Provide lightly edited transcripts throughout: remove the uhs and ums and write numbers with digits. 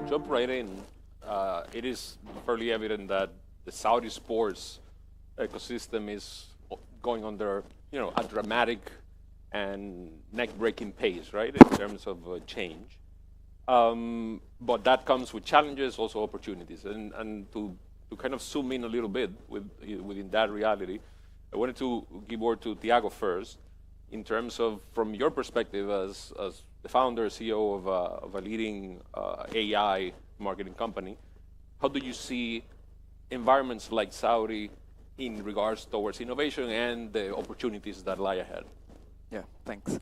jump right in, it is fairly evident that the Saudi sports ecosystem is going under, a dramatic and neck-breaking pace, right, in terms of change. But that comes with challenges, also opportunities. And to kind of zoom in a little bit within that reality, I wanted to give word to Tiago first, in terms of, from your perspective as the founder, CEO of a leading AI marketing company, how do you see environments like Saudi in regards towards innovation and the opportunities that lie ahead? Yeah, thanks.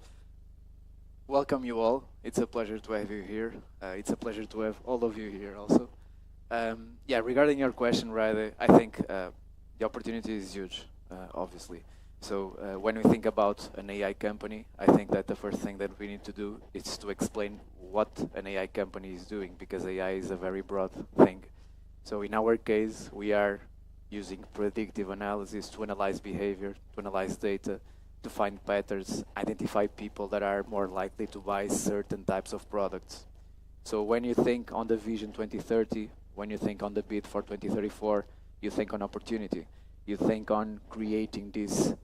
Welcome you all. It's a pleasure to have you here. It's a pleasure to have all of you here also. Yeah, regarding your question, Rayde, I think the opportunity is huge, obviously. So when we think about an AI company, I think that the first thing that we need to do is to explain what an AI company is doing, because AI is a very broad thing. So in our case, we are using predictive analysis to analyze behavior, to analyze data, to find patterns, identify people that are more likely to buy certain types of products. So when you think on the Vision 2030, when you think on the bid for 2034, you think on opportunity. You think on creating this,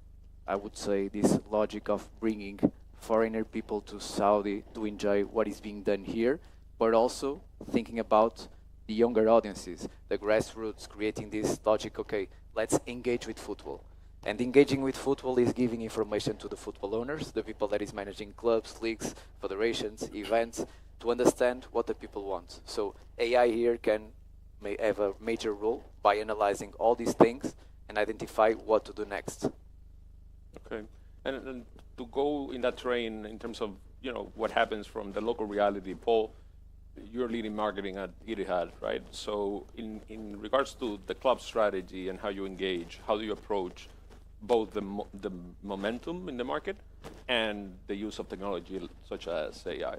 I would say, this logic of bringing foreigner people to Saudi to enjoy what is being done here, but also thinking about the younger audiences, the grassroots, creating this logic, okay, let's engage with football. And engaging with football is giving information to the football owners, the people that is managing clubs, leagues, federations, events, to understand what the people want. So AI here may have a major role by analyzing all these things and identify what to do next. Okay, and to go in that train in terms of what happens from the local reality, Paul, you're leading marketing at Etihad, right? So in regards to the club strategy and how you engage, how do you approach both the momentum in the market and the use of technology such as AI?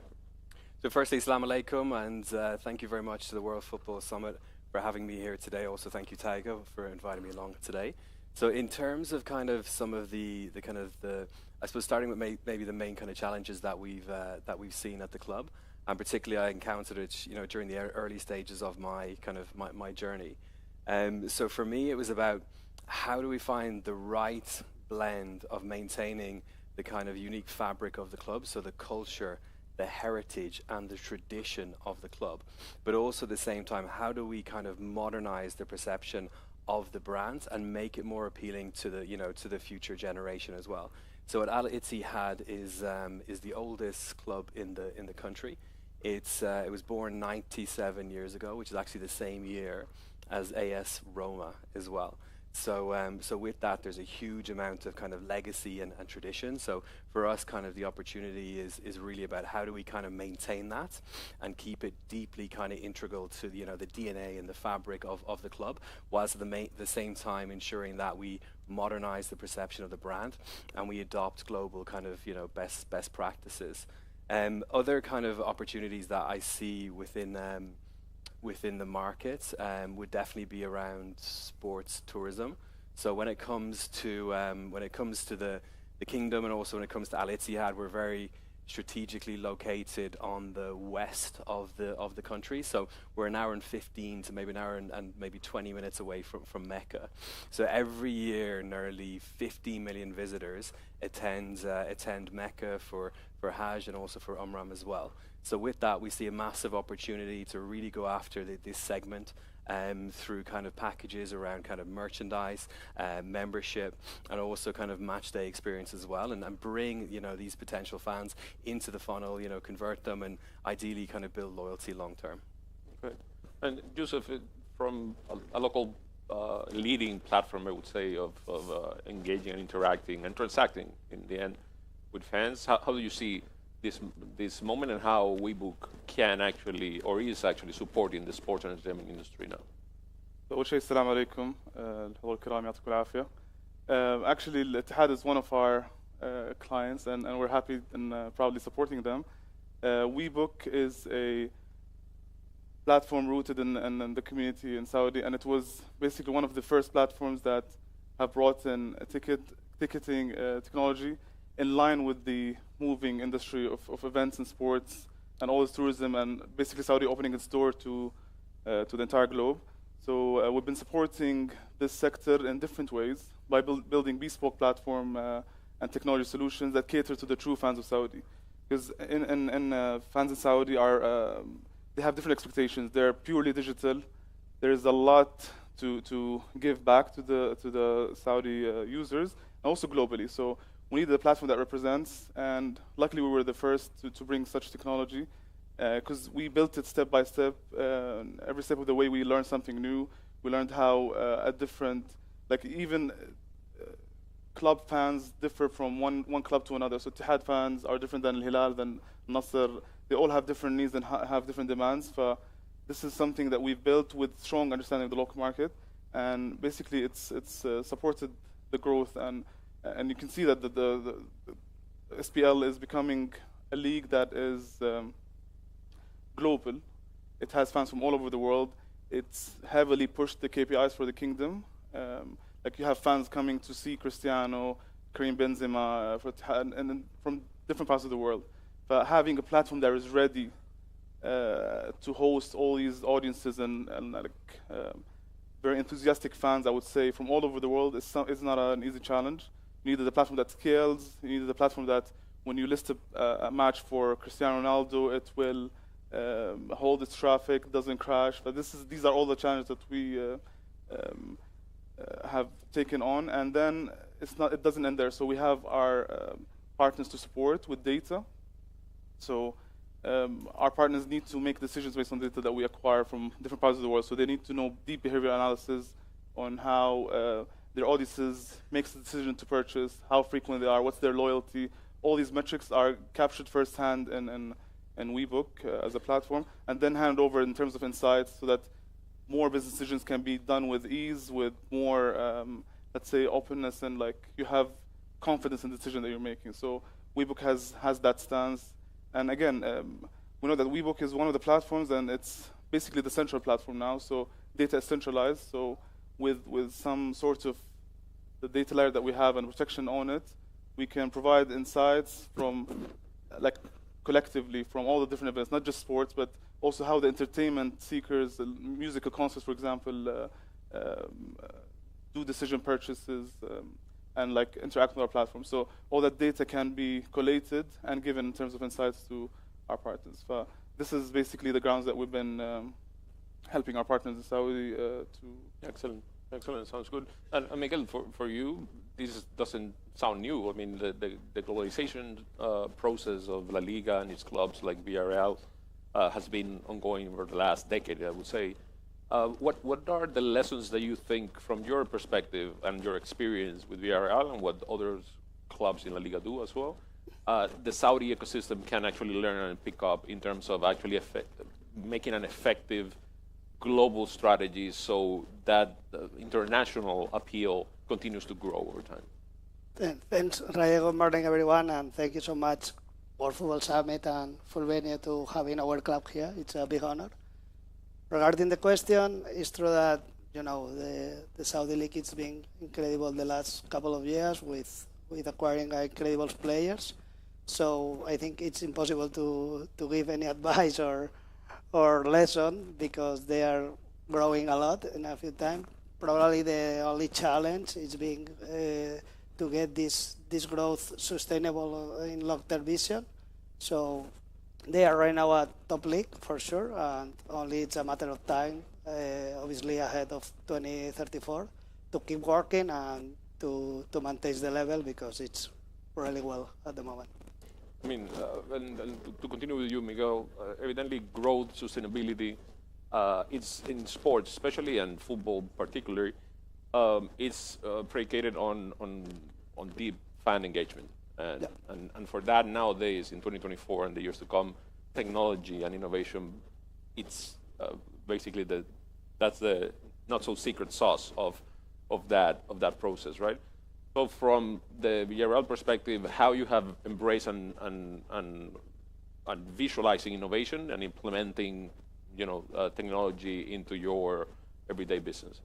So firstly, Assalamu alaikum, and thank you very much to the World Football Summit for having me here today. Also, thank you, Tiago, for inviting me along today. So in terms of kind of some of the I suppose starting with maybe the main kind of challenges that we've seen at the club, and particularly I encountered it during the early stages of my journey. So for me, it was about how do we find the right blend of maintaining the kind of unique fabric of the club, so the culture, the heritage and the tradition of the club, but also at the same time, how do we kind of modernize the perception of the brand and make it more appealing to the to the future generation as well. So Al Ittihad is the oldest club in the country. It was born 97 years ago, which is actually the same year as AS Roma as well. So with that, there's a huge amount of kind of legacy and tradition. So for us, kind of the opportunity is really about how do we kind of maintain that and keep it deeply kind of integral to the DNA and the fabric of the club, whilst at the same time ensuring that we modernize the perception of the brand and we adopt global kind of best practices. Other kind of opportunities that I see within the market would definitely be around sports tourism. So when it comes to the kingdom, and also when it comes to Al Ittihad, we're very strategically located on the west of the country. So we're an hour and 15 to maybe an hour and maybe 20 minutes away from Mecca. So every year, nearly 50 million visitors attend Mecca for Hajj and also for Umrah as well. So with that, we see a massive opportunity to really go after this segment through kind of packages around kind of merchandise, membership, and also kind of match day experience as well, and bring these potential fans into the funnel, convert them, and ideally kind of build loyalty long term. Okay. And Yousef, from a local leading platform, I would say, of engaging and interacting and transacting in the end with fans, how do you see this moment and how WeBook can actually or is actually supporting the sports and entertainment industry now? أول شيء السلام عليكم الحضور الكرام يعطيكم العافية. Actually, Al-Ittihad is one of our clients, and we're happy and proudly supporting them. WeBook is a platform rooted in the community in Saudi, and it was basically one of the first platforms that have brought in ticketing technology in line with the moving industry of events and sports and all this tourism, and basically Saudi opening its door to the entire globe. So we've been supporting this sector in different ways by building bespoke platform and technology solutions that cater to the true fans of Saudi. Because fans in Saudi are they have different expectations. They're purely digital. There is a lot to give back to the Saudi users, and also globally. So we need a platform that represents, and luckily we were the first to bring such technology, because we built it step by step. Every step of the way we learned something new. We learned how a different, like even club fans differ from one club to another. So Ittihad fans are different than Al-Hilal, than Nasser. They all have different needs and have different demands. This is something that we've built with strong understanding of the local market, and basically it's supported the growth, and you can see that the SPL is becoming a league that is global. It has fans from all over the world. It's heavily pushed the KPIs for the kingdom. Like you have fans coming to see Cristiano, Karim Benzema, and from different parts of the world. But having a platform that is ready to host all these audiences and very enthusiastic fans, I would say, from all over the world, is not an easy challenge. You needed a platform that scales. You needed a platform that, when you list a match for Cristiano Ronaldo, it will hold its traffic, doesn't crash. But these are all the challenges that we have taken on, and then it doesn't end there. So we have our partners to support with data. So our partners need to make decisions based on data that we acquire from different parts of the world. So they need to know deep behavioral analysis on how their audiences makes the decision to purchase, how frequent they are, what's their loyalty. All these metrics are captured firsthand in WeBook as a platform, and then handed over in terms of insights, so that more business decisions can be done with ease, with more, let's say, openness, and like you have confidence in the decision that you're making. So WeBook has that stance. And again, we know that WeBook is one of the platforms, and it's basically the central platform now. So data is centralized. So with some sort of the data layer that we have and protection on it, we can provide insights from, like, collectively from all the different events, not just sports, but also how the entertainment seekers, musical concerts, for example, do decision purchases and like interact with our platform. So all that data can be collated and given in terms of insights to our partners. This is basically the grounds that we've been helping our partners in Saudi to. Excellent. Excellent. Sounds good. And Miguel, for you, this doesn't sound new. I mean, the globalization process of La Liga and its clubs like Villarreal has been ongoing over the last decade, I would say. What are the lessons that you think, from your perspective and your experience with Villarreal and what other clubs in La Liga do as well, the Saudi ecosystem can actually learn and pick up in terms of actually making an effective global strategy so that international appeal continues to grow over time? Thanks, Rayde. Good morning, everyone, and thank you so much, World Football Summit and Fulvenia, to having our club here. It's a big honor. Regarding the question, it's true that the Saudi League has been incredible the last couple of years with acquiring incredible players. So I think it's impossible to give any advice or lesson, because they are growing a lot in a few times. Probably the only challenge is being to get this growth sustainable in long-term vision. So they are right now a top league for sure, and only it's a matter of time, obviously ahead of 2034, to keep working and to maintain the level, because it's really well at the moment. I mean, and to continue with you, Miguel, evidently growth, sustainability, it's in sports, especially, and football particularly, it's predicated on deep fan engagement. And for that, nowadays, in 2024 and the years to come, technology and innovation, it's basically that's the not so secret sauce of that process, right? So from the Villarreal perspective, how you have embraced and visualizing innovation and implementing, technology into your everyday business?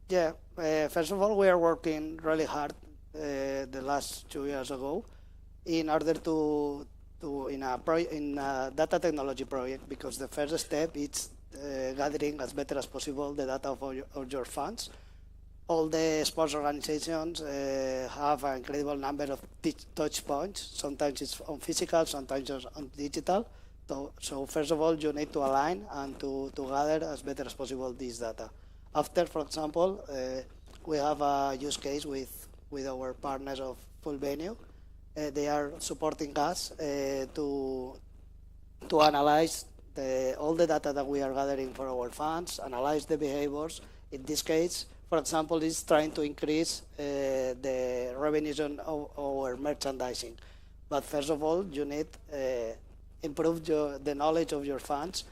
Yeah, first of all, we are working really hard the last 2 years ago in order to in a data technology project, because the first step is gathering as better as possible the data of your fans. All the sports organizations have an incredible number of touch points. Sometimes it's on physical, sometimes it's on digital. So first of all, you need to align and to gather as better as possible this data. After, for example, we have a use case with our partners of Full Venue. They are supporting us to analyze all the data that we are gathering for our fans, analyze the behaviors. In this case, for example, is trying to increase the revenues on our merchandising. But first of all, you need improve the knowledge of your fans,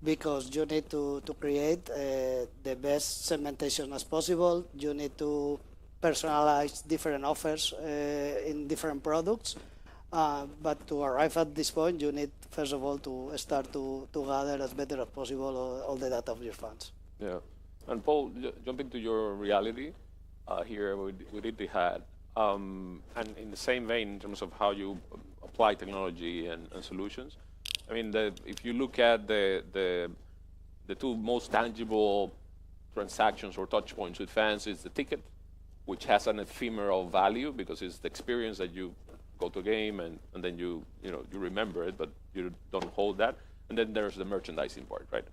because you need to create the best segmentation as possible. You need to personalize different offers in different products. But to arrive at this point, you need, first of all, to start to gather as better as possible all the data of your fans. Yeah. And Paul, jumping to your reality here with Etihad, and in the same vein, in terms of how you apply technology and solutions, I mean, if you look at the two most tangible transactions or touch points with fans, is the ticket, which has an ephemeral value because it's the experience that you go to a game and then you remember it, but you don't hold that. And then there's the merchandising part, right?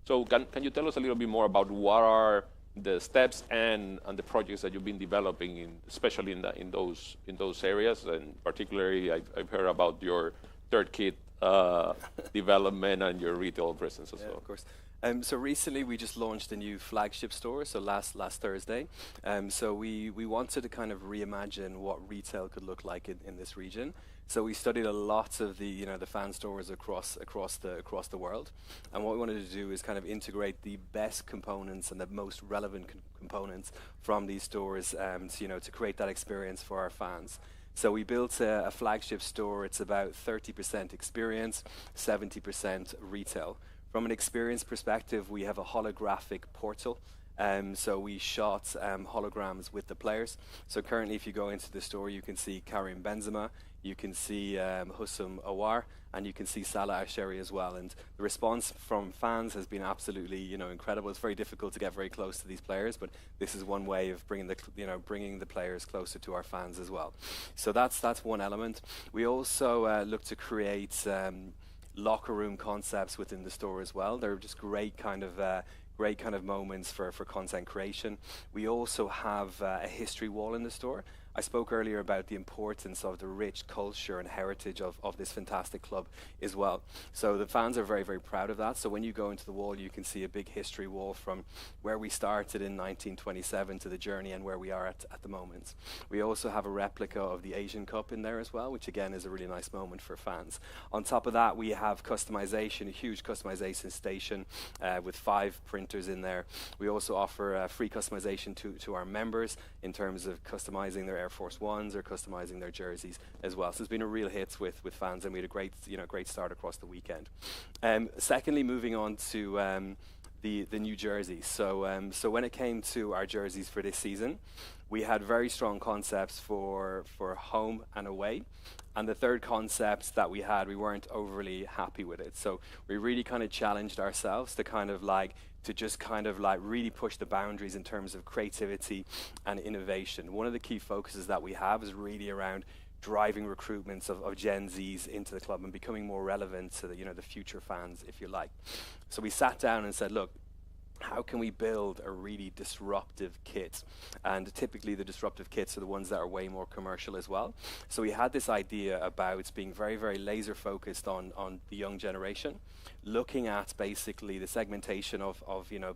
So can you tell us a little bit more about what are the steps and the projects that you've been developing, especially in those areas, and particularly I've heard about your third kit development and your retail presence as well. Of course. So recently we just launched a new flagship store, so last Thursday. So we wanted to kind of reimagine what retail could look like in this region. So we studied a lot of the fan stores across the world, and what we wanted to do is kind of integrate the best components and the most relevant components from these stores, to create that experience for our fans. So we built a flagship store. It's about 30% experience, 70% retail. From an experience perspective, we have a holographic portal. So we shot holograms with the players. So currently, if you go into the store, you can see Karim Benzema, you can see Houssam Aouar, and you can see Salah Asheri as well. And the response from fans has been absolutely, incredible. It's very difficult to get very close to these players, but this is one way of bringing the players closer to our fans as well. So that's one element. We also look to create locker room concepts within the store as well. They're just great kind of moments for content creation. We also have a history wall in the store. I spoke earlier about the importance of the rich culture and heritage of this fantastic club as well. So the fans are very, very proud of that. So when you go into the wall, you can see a big history wall from where we started in 1927 to the journey and where we are at the moment. We also have a replica of the Asian Cup in there as well, which again is a really nice moment for fans. On top of that, we have customization, a huge customization station with 5 printers in there. We also offer free customization to our members in terms of customizing their Air Force Ones or customizing their jerseys as well. So it's been a real hit with fans, and we had a great start across the weekend. Secondly, moving on to the new jerseys. So when it came to our jerseys for this season, we had very strong concepts for home and away. And the third concept that we had, we weren't overly happy with it. So we really kind of challenged ourselves to just really push the boundaries in terms of creativity and innovation. One of the key focuses that we have is really around driving recruitments of Gen Zs into the club and becoming more relevant to the future fans, if you like. So we sat down and said, look, how can we build a really disruptive kit? And typically the disruptive kits are the ones that are way more commercial as well. So we had this idea about being very, very laser focused on the young generation, looking at basically the segmentation of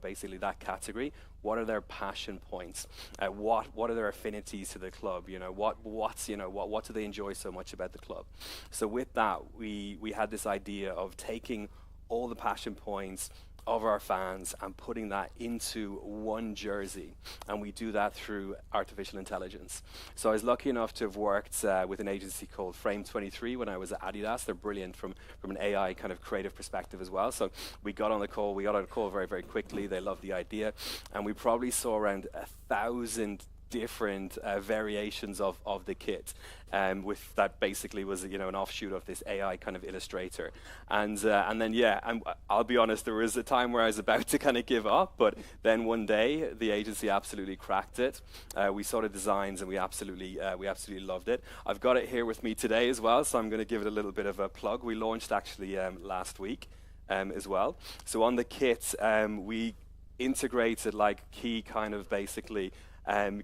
basically that category. What are their passion points? What are their affinities to the club? What do they enjoy so much about the club? So with that, we had this idea of taking all the passion points of our fans and putting that into one jersey, and we do that through artificial intelligence. So I was lucky enough to have worked with an agency called Frame 23 when I was at Adidas. They're brilliant from an AI kind of creative perspective as well. So we got on a call very, very quickly. They loved the idea, and we probably saw around 1,000 different variations of the kit, with that basically was an offshoot of this AI kind of illustrator, and then I'll be honest, there was a time where I was about to kind of give up, but then one day the agency absolutely cracked it. We saw the designs and we absolutely loved it. I've got it here with me today as well, so I'm going to give it a little bit of a plug. We launched actually last week as well. So on the kit, we integrated like key kind of basically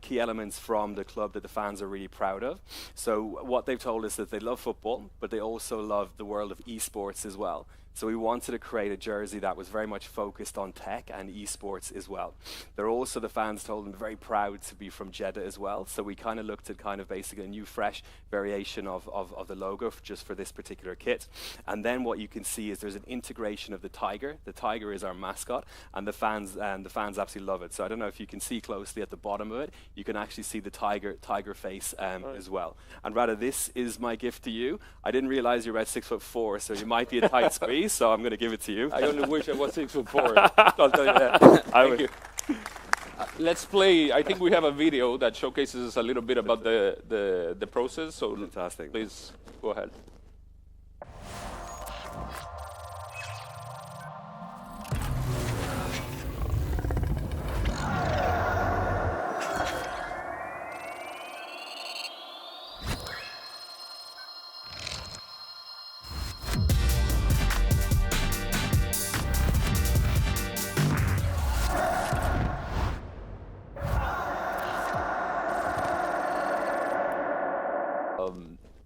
key elements from the club that the fans are really proud of. So what they've told us that they love football, but they also love the world of esports as well. So we wanted to create a jersey that was very much focused on tech and esports as well. They're also, the fans told them, very proud to be from Jeddah as well. So we kind of looked at kind of basically a new, fresh variation of the logo just for this particular kit. And then what you can see is there's an integration of the tiger. The tiger is our mascot, and the fans absolutely love it. So I don't know if you can see closely at the bottom of it, you can actually see the tiger face as well. And rather, this is my gift to you. I didn't realize you're about 6'4", so you might be a tight squeeze. So I'm going to give it to you. I only wish I was 6'4". I'll tell you that. Thank you. Let's play. I think we have a video that showcases a little bit about the process. So fantastic. Please go ahead.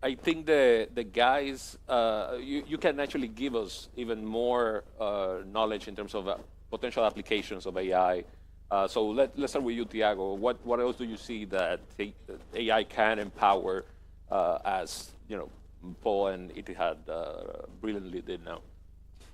I think the guys, you can actually give us even more knowledge in terms of potential applications of AI. So let's start with you, Tiago. What else do you see that AI can empower, as Paul and Etihad brilliantly did now?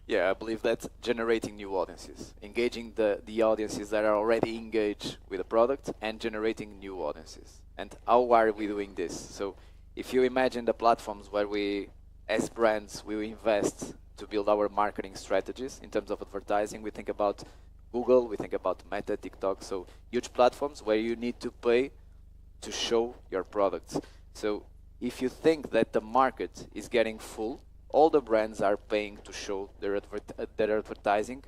Yeah, I believe that's generating new audiences, engaging the audiences that are already engaged with the product, and generating new audiences. And how are we doing this? So if you imagine the platforms where we, as brands, we invest to build our marketing strategies in terms of advertising, we think about Google, we think about Meta, TikTok, so huge platforms where you need to pay to show your products. So if you think that the market is getting full, all the brands are paying to show their advertising,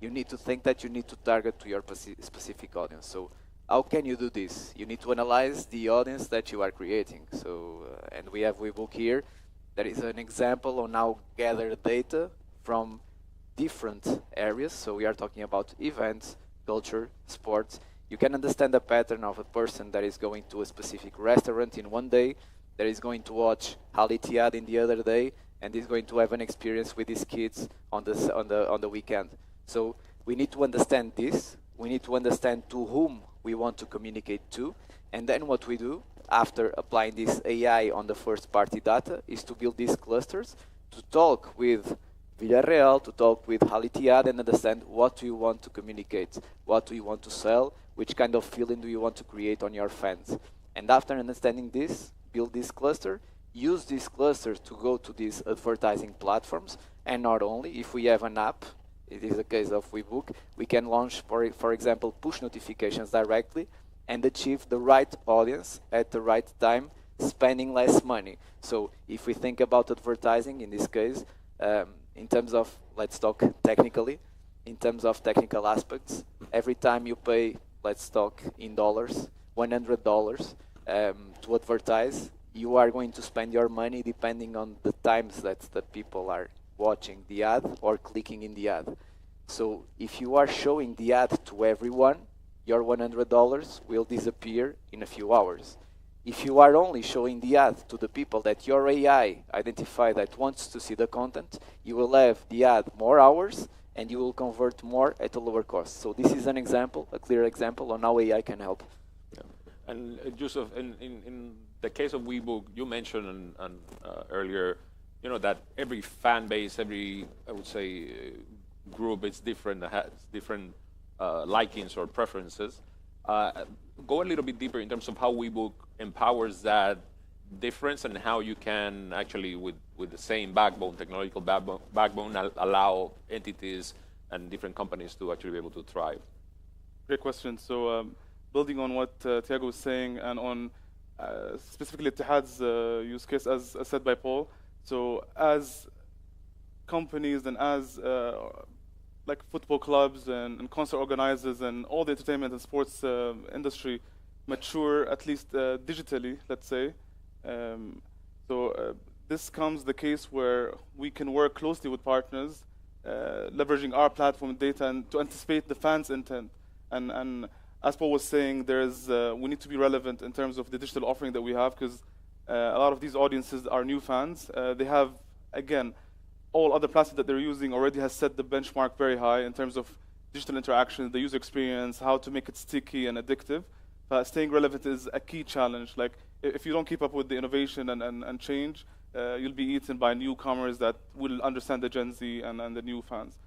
you need to think that you need to target to your specific audience. So how can you do this? You need to analyze the audience that you are creating. So, and we have WeBook here. That is an example on how gather data from different areas. So we are talking about events, culture, sports. You can understand the pattern of a person that is going to a specific restaurant in one day, that is going to watch Al Ittihad in the other day, and is going to have an experience with his kids on the weekend. So we need to understand this. We need to understand to whom we want to communicate to, and then what we do after applying this AI on the first-party data is to build these clusters to talk with Villarreal, to talk with Al Ittihad, and understand what do you want to communicate, what do you want to sell, which kind of feeling do you want to create on your fans. And after understanding this, build this cluster, use this cluster to go to these advertising platforms, and not only, if we have an app, it is the case of WeBook, we can launch, for example, push notifications directly and achieve the right audience at the right time, spending less money. So if we think about advertising in this case, in terms of, let's talk technically, in terms of technical aspects, every time you pay, let's talk in dollars, $100 to advertise, you are going to spend your money depending on the times that the people are watching the ad or clicking in the ad. So if you are showing the ad to everyone, your $100 will disappear in a few hours. If you are only showing the ad to the people that your AI identify that wants to see the content, you will have the ad more hours and you will convert more at a lower cost. So this is an example, a clear example on how AI can help. Yeah. And Yousef, in the case of WeBook, you mentioned earlier, that every fan base, every, I would say, group is different, has different likings or preferences. Go a little bit deeper in terms of how WeBook empowers that difference and how you can actually, with the same backbone, technological backbone, allow entities and different companies to actually be able to thrive. Great question. So building on what Tiago was saying and on specifically Ittihad's use case, as said by Paul. So as companies and as like football clubs and concert organizers and all the entertainment and sports industry mature, at least digitally, let's say. This comes the case where we can work closely with partners, leveraging our platform data and to anticipate the fans' intent. And as Paul was saying, we need to be relevant in terms of the digital offering that we have, because a lot of these audiences are new fans. They have, again, all other platforms that they're using already has set the benchmark very high in terms of digital interaction, the user experience, how to make it sticky and addictive. Staying relevant is a key challenge. Like, if you don't keep up with the innovation and change, you'll be eaten by newcomers that will understand the Gen Z and the new fans.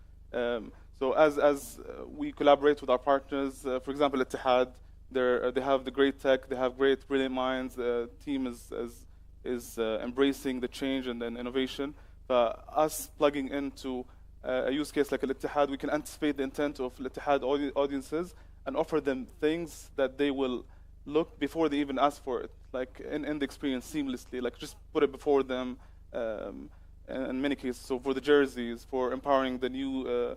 So as we collaborate with our partners, for example, Ittihad, they have the great tech, they have great, brilliant minds. The team is embracing the change and innovation. Us plugging into a use case like Ittihad, we can anticipate the intent of Ittihad audiences and offer them things that they will look before they even ask for it, like in the experience seamlessly, like just put it before them in many cases. So for the jerseys, for empowering the new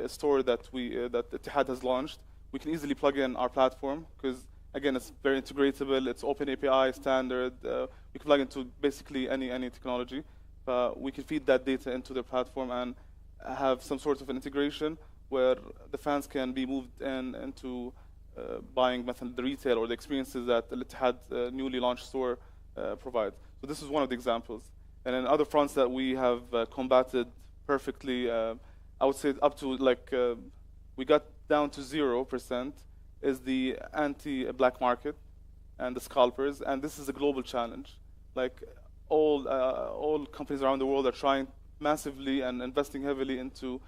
store that Ittihad has launched, we can easily plug in our platform because, again, it's very integratable, it's open API standard, we can plug into basically any technology. We can feed that data into the platform and have some sort of an integration where the fans can be moved into buying the retail or the experiences that the Ittihad newly launched store provides. So this is one of the examples. And then other fronts that we have combated perfectly, I would say up to we got down to 0%, is the anti-black market and the scalpers. And this is a global challenge. Like all companies around the world are trying massively and investing heavily into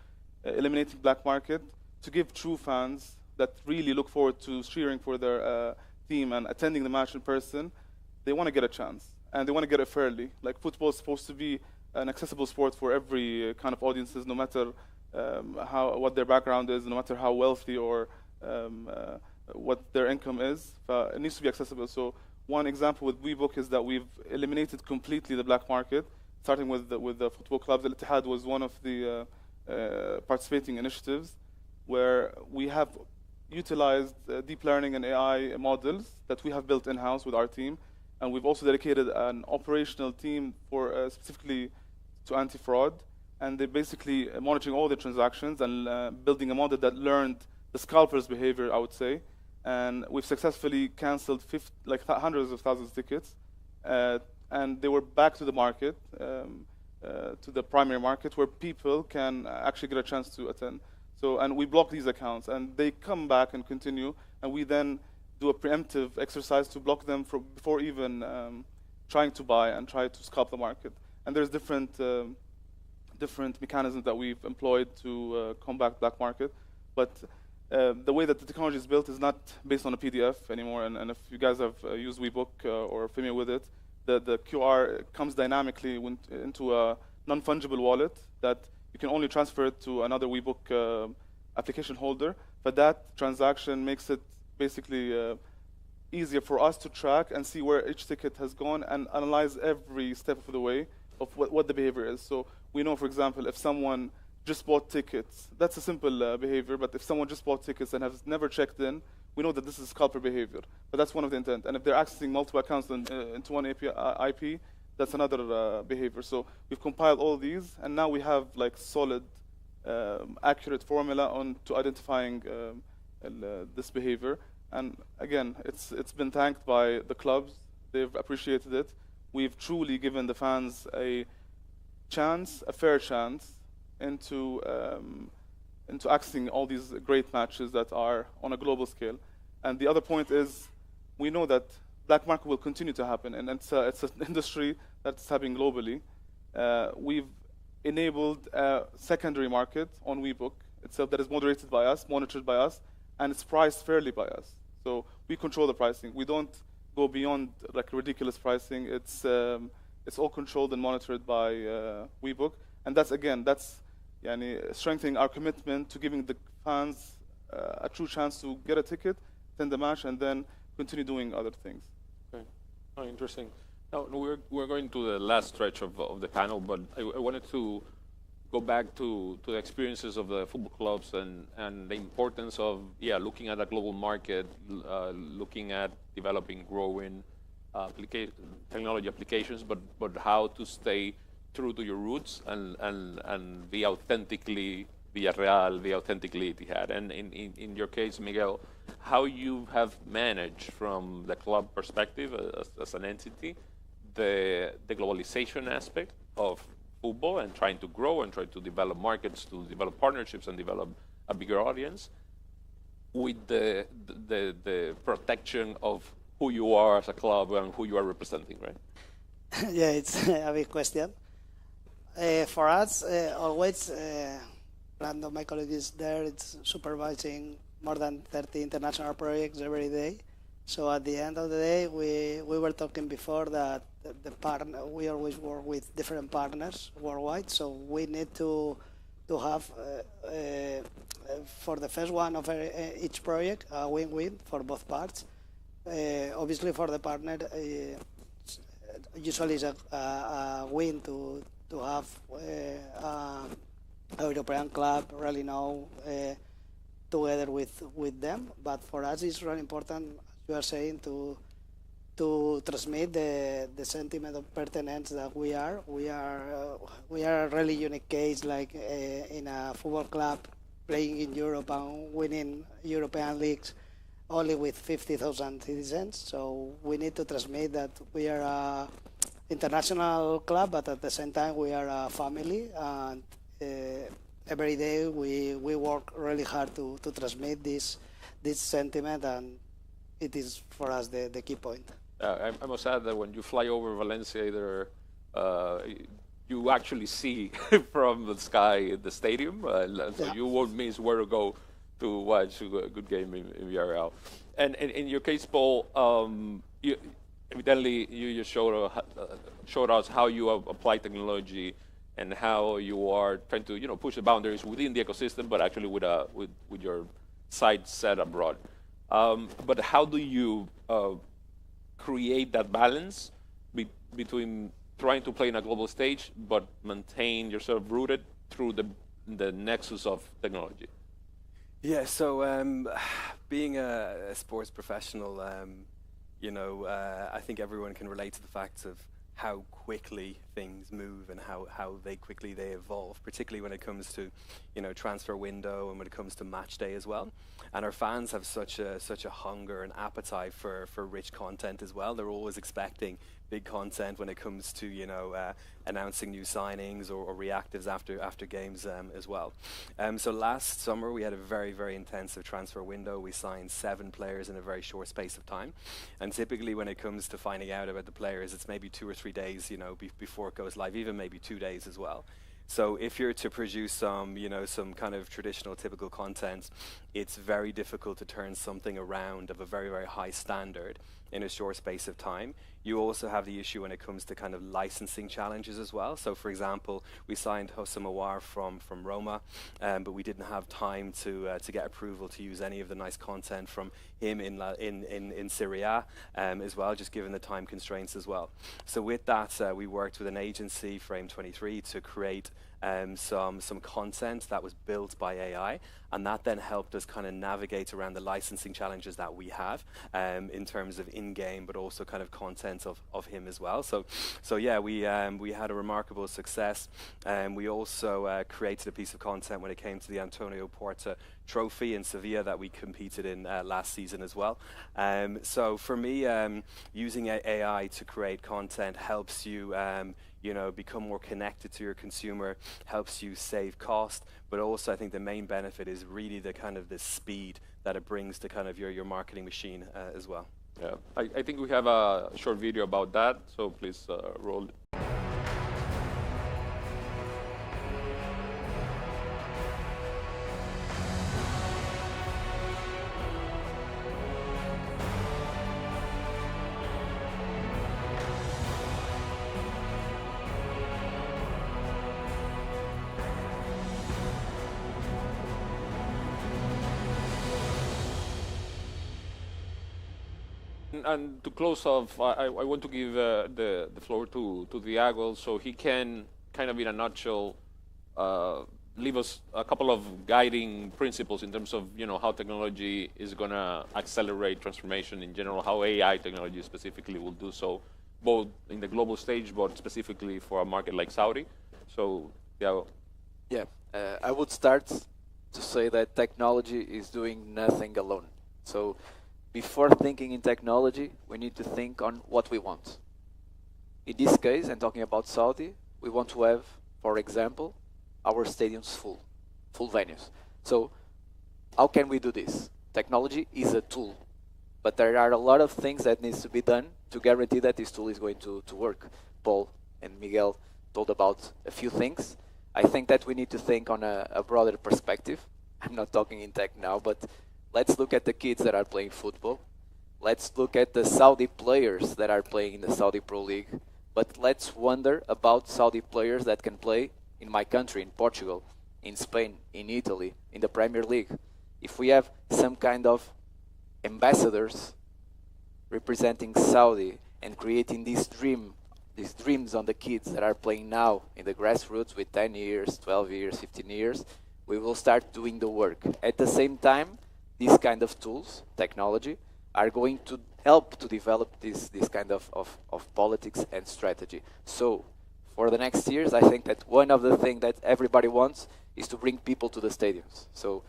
eliminating black market to give true fans that really look forward to cheering for their team and attending the match in person, they want to get a chance. And they want to get it fairly. Like, football is supposed to be an accessible sport for every kind of audiences, no matter what their background is, no matter how wealthy or what their income is. It needs to be accessible. So one example with WeBook is that we've eliminated completely the black market, starting with the football clubs. Al-Ittihad was one of the participating initiatives where we have utilized deep learning and AI models that we have built in-house with our team. And we've also dedicated an operational team for specifically to anti-fraud. And they're basically monitoring all the transactions and building a model that learned the scalper's behavior, I would say. And we've successfully canceled hundreds of thousands of tickets. And they were back to the market, to the primary market, where people can actually get a chance to attend. And we block these accounts, and they come back and continue, and we then do a preemptive exercise to block them before even trying to buy and try to scalp the market. And there's different mechanisms that we've employed to combat black market. But the way that the technology is built is not based on a PDF anymore. And if you guys have used WeBook or are familiar with it, the QR comes dynamically into a non-fungible wallet that you can only transfer it to another WeBook application holder. But that transaction makes it basically easier for us to track and see where each ticket has gone and analyze every step of the way of what the behavior is. So we know, for example, if someone just bought tickets, that's a simple behavior, but if someone just bought tickets and has never checked in, we know that this is scalper behavior. But that's one of the intent. And if they're accessing multiple accounts into one IP, that's another behavior. So we've compiled all these, and now we have solid, accurate formula to identifying this behavior. And again, it's been thanked by the clubs. They've appreciated it. We've truly given the fans a fair chance, into accessing all these great matches that are on a global scale. And the other point is, we know that black market will continue to happen, and it's an industry that's happening globally. We've enabled a secondary market on WeBook itself that is moderated by us, monitored by us, and it's priced fairly by us. So we control the pricing. We don't go beyond ridiculous pricing. It's all controlled and monitored by WeBook, and that's strengthening our commitment to giving the fans a true chance to get a ticket attend the match, and then continue doing other things. Okay. Oh, interesting. Now, we're going to the last stretch of the panel, but I wanted to go back to the experiences of the football clubs and the importance of, looking at a global market, looking at developing, growing technology applications, but how to stay true to your roots and be authentically Villarreal, be authentically Etihad. And in your case, Miguel, how you have managed from the club perspective as an entity, the globalization aspect of football and trying to grow and try to develop markets, to develop partnerships and develop a bigger audience, with the protection of who you are as a club and who you are representing, right? Yeah, it's a big question. For us, always, Brando, my colleague, is there. It's supervising more than 30 international projects every day. So at the end of the day, we were talking before that we always work with different partners worldwide. So we need to have for the first one of each project a win-win for both parts. Obviously, for the partner, usually it's a win to have a European club really know together with them. But for us, it's really important, as you are saying, to transmit the sentiment of pertinence that we are. We are a really unique case, like in a football club playing in Europe and winning European leagues only with 50,000 citizens. So we need to transmit that we are a international club, but at the same time we are a family. And every day we work really hard to transmit this sentiment, and it is for us the key point. I must add that when you fly over Valencia, either you actually see from the sky the stadium, so you won't miss where to go to watch a good game in Villarreal. And in your case, Paul, evidently you just showed us how you apply technology and how you are trying to push the boundaries within the ecosystem, but actually with your sights set abroad. But how do you create that balance between trying to play in a global stage but maintain yourself rooted through the nexus of technology? Yeah, so being a sports professional, I think everyone can relate to the fact of how quickly things move and how quickly they evolve, particularly when it comes to, transfer window and when it comes to match day as well. And our fans have such a hunger and appetite for rich content as well. They're always expecting big content when it comes to announcing new signings or reactives after games as well. So last summer we had a very, very intensive transfer window. We signed 7 players in a very short space of time, and typically when it comes to finding out about the players, it's maybe 2 or 3 days before it goes live, even maybe 2 days as well. So if you're to produce some kind of traditional typical content, it's very difficult to turn something around of a very, very high standard in a short space of time. You also have the issue when it comes to kind of licensing challenges as well. So for example, we signed Hossam Aouar from Roma, but we didn't have time to get approval to use any of the nice content from him in Serie A as well, just given the time constraints as well. So with that, we worked with an agency, Frame 23, to create some content that was built by AI, and that then helped us kind of navigate around the licensing challenges that we have in terms of in-game, but also kind of content of him as well. So yeah, we had a remarkable success. We also created a piece of content when it came to the Antonio Porta Trophy in Sevilla that we competed in last season as well. So for me, using AI to create content helps you become more connected to your consumer, helps you save cost, but also I think the main benefit is really the kind of the speed that it brings to kind of your marketing machine as well. Yeah, I think we have a short video about that, so please roll it. And to close off, I want to give the floor to Tiago so he can kind of in a nutshell leave us a couple of guiding principles in terms of how technology is going to accelerate transformation in general, how AI technology specifically will do so, both in the global stage, but specifically for a market like Saudi. So, Tiago. Yeah, I would start to say that technology is doing nothing alone. So before thinking in technology, we need to think on what we want. In this case, and talking about Saudi, we want to have, for example, our stadiums full venues. So how can we do this? Technology is a tool, but there are a lot of things that needs to be done to guarantee that this tool is going to work. Paul and Miguel told about a few things. I think that we need to think on a broader perspective. I'm not talking in tech now, but let's look at the kids that are playing football. Let's look at the Saudi players that are playing in the Saudi Pro League. But let's wonder about Saudi players that can play in my country, in Portugal, in Spain, in Italy, in the Premier League. If we have some kind of ambassadors representing Saudi and creating these dreams on the kids that are playing now in the grassroots with 10 years, 12 years, 15 years, we will start doing the work. At the same time, these kind of tools, technology, are going to help to develop this kind of politics and strategy. So for the next years, I think that one of the things that everybody wants is to bring people to the stadiums. So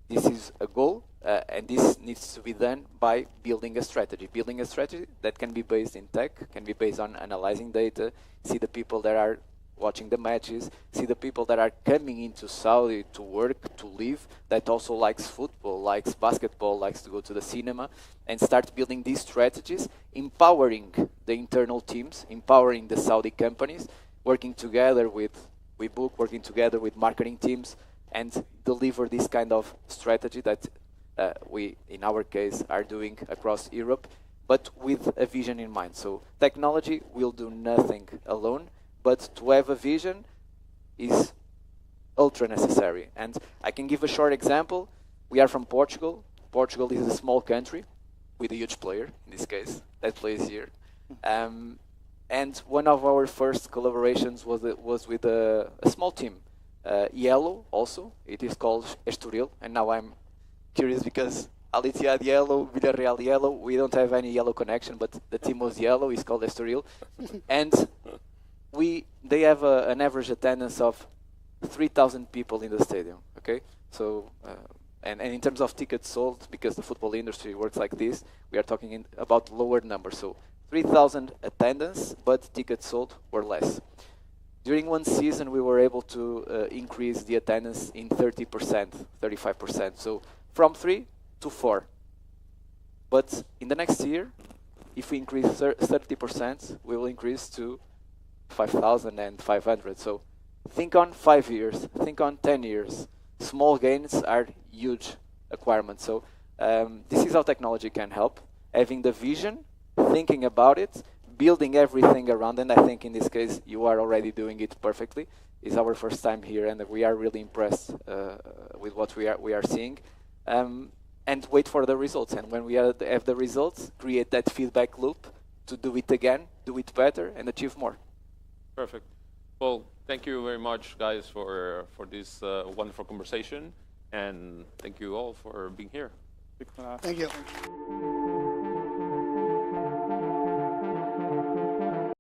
this is a goal, and this needs to be done by building a strategy. Building a strategy that can be based in tech, can be based on analyzing data, see the people that are watching the matches, see the people that are coming into Saudi to work, to live, that also likes football, likes basketball, likes to go to the cinema, and start building these strategies, empowering the internal teams, empowering the Saudi companies, working together with WeBook, working together with marketing teams, and deliver this kind of strategy that we, in our case, are doing across Europe, but with a vision in mind. So technology will do nothing alone, but to have a vision is ultra necessary. And I can give a short example. We are from Portugal. Portugal is a small country with a huge player, in this case, that plays here. And one of our first collaborations was with a small team, Yellow also. It is called Estoril, and now I'm curious because Al Ittihad Yellow, Villarreal Yellow, we don't have any yellow connection, but the team was yellow, it's called Estoril. And they have an average attendance of 3,000 people in the stadium, okay? So, and in terms of tickets sold, because the football industry works like this, we are talking about lower numbers. So 3,000 attendance, but tickets sold were less. During one season, we were able to increase the attendance in 30%, 35%. So from 3 to 4. But in the next year, if we increase 30%, we will increase to 5,500. So think on 5 years, think on 10 years. Small gains are huge acquirements. So this is how technology can help. Having the vision, thinking about it, building everything around, and I think in this case you are already doing it perfectly. It's our first time here, and we are really impressed with what we are seeing. And wait for the results. And when we have the results, create that feedback loop to do it again, do it better, and achieve more. Perfect. Well, thank you very much, guys, for this wonderful conversation, and thank you all for being here. Thank you.